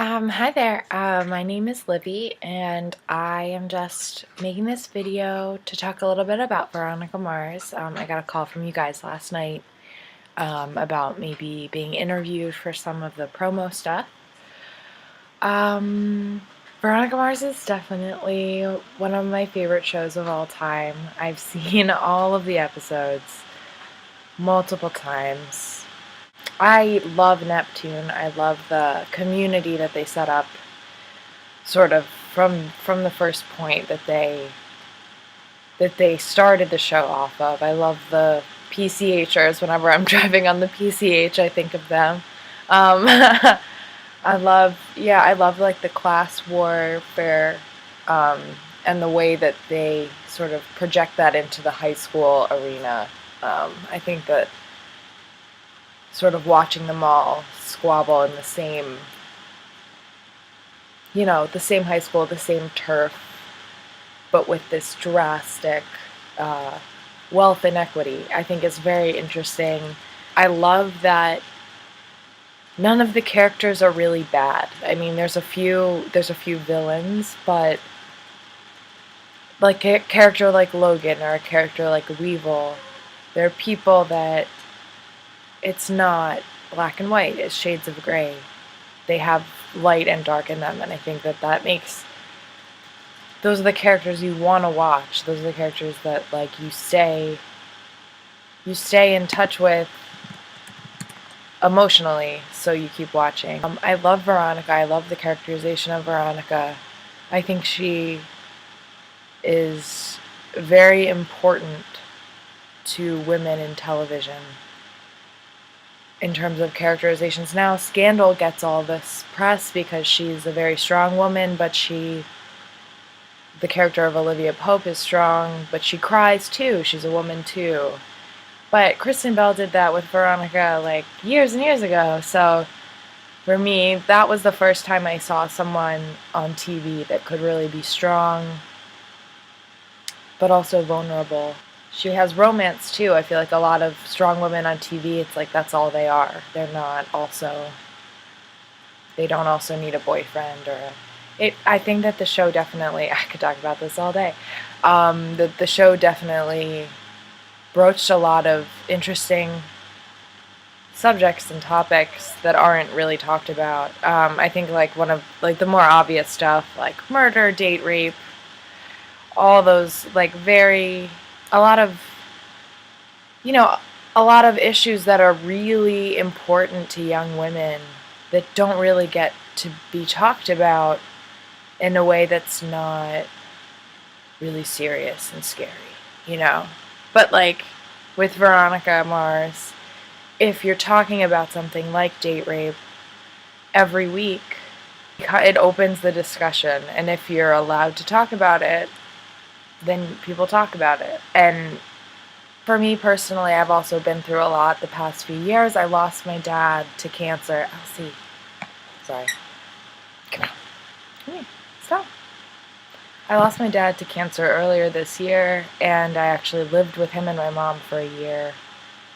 Hi there. My name is Libby, and I am just making this video to talk a little bit about Veronica Mars. I got a call from you guys last night about maybe being interviewed for some of the promo stuff. Veronica Mars is definitely one of my favorite shows of all time. I've seen all of the episodes multiple times. I love Neptune. I love the community that they set up sort of from the first point that they started the show off of. I love the PCHers. Whenever I'm driving on the PCH, I think of them. I love like the class warfare, um, and the way that they sort of project that into the high school arena. I think that sort of watching them all squabble in the same high school, the same turf, but with this drastic wealth inequity, I think is very interesting. I love that none of the characters are really bad. I mean, there's a few villains, but like a character like Logan or a character like Weevil, they're people that it's not black and white, it's shades of gray. They have light and dark in them, and I think that makes those are the characters you want to watch. Those are the characters that like you stay in touch with emotionally, so you keep watching. I love Veronica. I love the characterization of Veronica. I think she is very important to women in television in terms of characterizations. Now, Scandal gets all this press because she's a very strong woman, but the character of Olivia Pope is strong, but she cries too. She's a woman too. But Kristen Bell did that with Veronica like years and years ago. So for me, that was the first time I saw someone on TV that could really be strong, but also vulnerable. She has romance too. I feel like a lot of strong women on TV, it's like that's all they are. They don't also need a boyfriend I think that the show definitely, I could talk about this all day. The show definitely broached a lot of interesting subjects and topics that aren't really talked about. I think like one of like the more obvious stuff, like murder, date rape, all those like a lot of a lot of issues that are really important to young women that don't really get to be talked about in a way that's not really serious and scary. But like with Veronica Mars, if you're talking about something like date rape every week, it opens the discussion, and if you're allowed to talk about it, then people talk about it. And for me personally, I've also been through a lot the past few years. I lost my dad to cancer. Elsie, sorry. Come on. Come here. Stop. I lost my dad to cancer earlier this year, and I actually lived with him and my mom for a year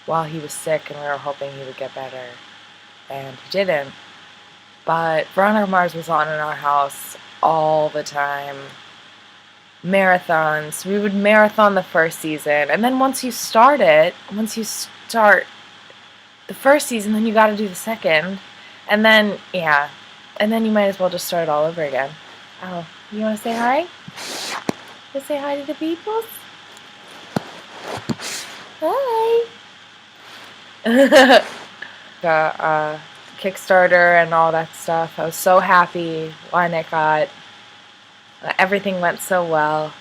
while he was sick, and we were hoping he would get better. And he didn't. But Veronica Mars was on in our house all the time. Marathons. We would marathon the first season, and then once you start the first season, then you gotta do the second, and then you might as well just start it all over again. Oh, you wanna say hi? Let's say hi to the people? Hi! The Kickstarter and all that stuff, I was so happy when it got everything went so well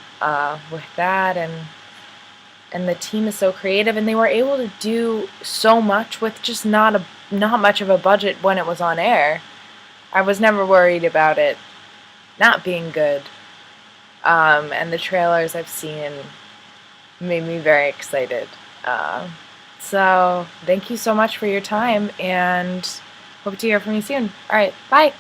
with that, and the team is so creative, and they were able to do so much with just not much of a budget when it was on air. I was never worried about it not being good, and the trailers I've seen made me very excited. So thank you so much for your time, and hope to hear from you soon. All right, bye.